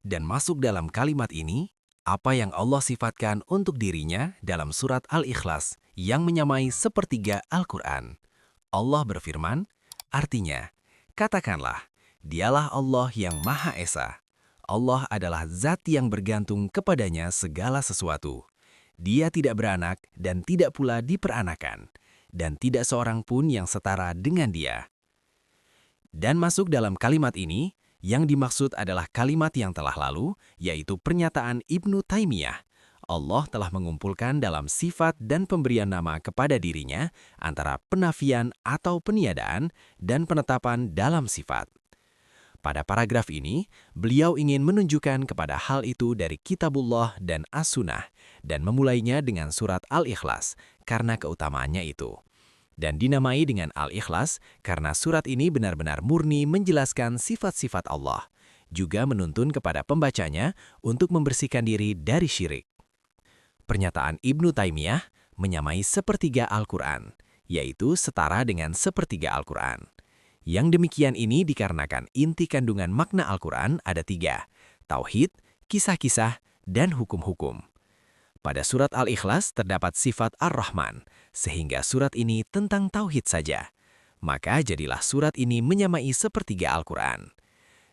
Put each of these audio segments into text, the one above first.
Dan masuk dalam kalimat ini, apa yang Allah sifatkan untuk dirinya dalam surat Al-Ikhlas yang menyamai sepertiga Al-Quran. Allah berfirman, artinya, katakanlah, dialah Allah yang Maha Esa. Allah adalah zat yang bergantung kepadanya segala sesuatu. Dia tidak beranak dan tidak pula diperanakan, dan tidak seorang pun yang setara dengan dia. Dan masuk dalam kalimat ini, yang dimaksud adalah kalimat yang telah lalu, yaitu pernyataan Ibnu Taimiyah. Allah telah mengumpulkan dalam sifat dan pemberian nama kepada dirinya antara penafian atau peniadaan dan penetapan dalam sifat. Pada paragraf ini, beliau ingin menunjukkan kepada hal itu dari Kitabullah dan As-Sunnah dan memulainya dengan surat Al-Ikhlas karena keutamaannya itu. Dan dinamai dengan Al-Ikhlas karena surat ini benar-benar murni menjelaskan sifat-sifat Allah, juga menuntun kepada pembacanya untuk membersihkan diri dari syirik. Pernyataan Ibnu Taimiyah menyamai sepertiga Al-Quran, yaitu setara dengan sepertiga Al-Quran. Yang demikian ini dikarenakan inti kandungan makna Al-Quran ada 3, tauhid, kisah-kisah, dan hukum-hukum. Pada surat Al-Ikhlas terdapat sifat Ar-Rahman, sehingga surat ini tentang tauhid saja. Maka jadilah surat ini menyamai sepertiga Al-Quran.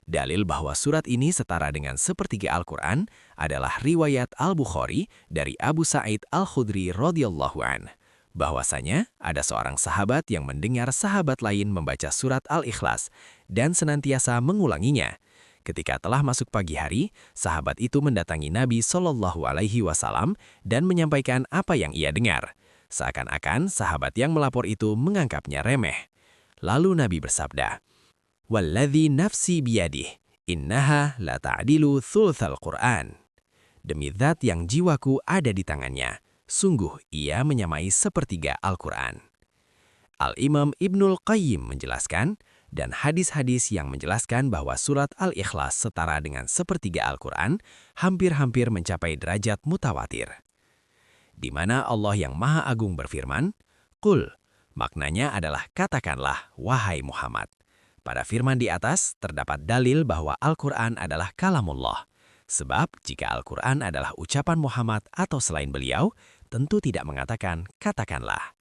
Dalil bahwa surat ini setara dengan sepertiga Al-Quran adalah riwayat Al-Bukhari dari Abu Sa'id Al-Khudri radhiyallahu anhu, bahwasanya ada seorang sahabat yang mendengar sahabat lain membaca surat Al-Ikhlas dan senantiasa mengulanginya. Ketika telah masuk pagi hari, sahabat itu mendatangi Nabi Shallallahu Alaihi Wasallam dan menyampaikan apa yang ia dengar. Seakan-akan sahabat yang melapor itu menganggapnya remeh. Lalu Nabi bersabda, "Walladzi nafsi biyadih, innaha la ta'dilu thulutsal Qur'an." Demi zat yang jiwaku ada di tangannya, sungguh ia menyamai sepertiga Al-Quran. Al-Imam Ibnul Qayyim menjelaskan, dan hadis-hadis yang menjelaskan bahwa surat Al-Ikhlas setara dengan sepertiga Al-Quran hampir-hampir mencapai derajat mutawatir. Di mana Allah yang Maha Agung berfirman, "Qul," maknanya adalah katakanlah, wahai Muhammad. Pada firman di atas terdapat dalil bahwa Al-Quran adalah kalamullah. Sebab jika Al-Quran adalah ucapan Muhammad atau selain beliau, tentu tidak mengatakan katakanlah.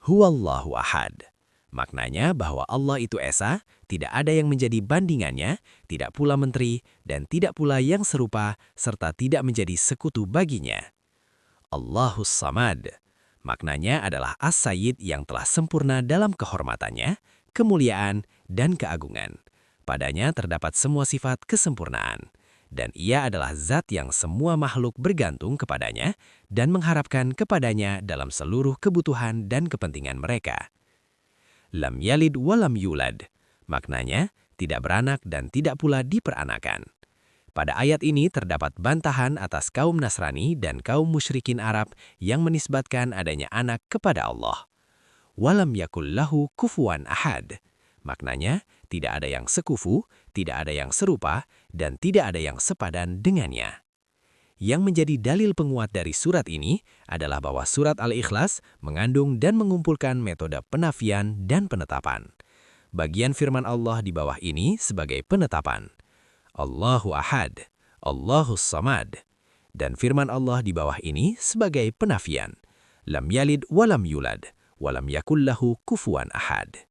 Huwallahu ahad. Maknanya bahwa Allah itu Esa, tidak ada yang menjadi bandingannya, tidak pula menteri, dan tidak pula yang serupa, serta tidak menjadi sekutu baginya. Allahus Samad. Maknanya adalah As-Sayyid yang telah sempurna dalam kehormatannya, kemuliaan, dan keagungan. Padanya terdapat semua sifat kesempurnaan. Dan ia adalah zat yang semua makhluk bergantung kepadanya dan mengharapkan kepadanya dalam seluruh kebutuhan dan kepentingan mereka. Lam yalid walam yulad. Maknanya, tidak beranak dan tidak pula diperanakan. Pada ayat ini terdapat bantahan atas kaum Nasrani dan kaum musyrikin Arab yang menisbatkan adanya anak kepada Allah. Walam yakul lahu kufuwan ahad. Maknanya, tidak ada yang sekufu, tidak ada yang serupa, dan tidak ada yang sepadan dengannya. Yang menjadi dalil penguat dari surat ini adalah bahwa surat Al-Ikhlas mengandung dan mengumpulkan metode penafian dan penetapan. Bagian firman Allah di bawah ini sebagai penetapan. Allahu Ahad, Allahus Samad. Dan firman Allah di bawah ini sebagai penafian. Lam yalid walam yulad, walam yakul lahu kufuwan ahad.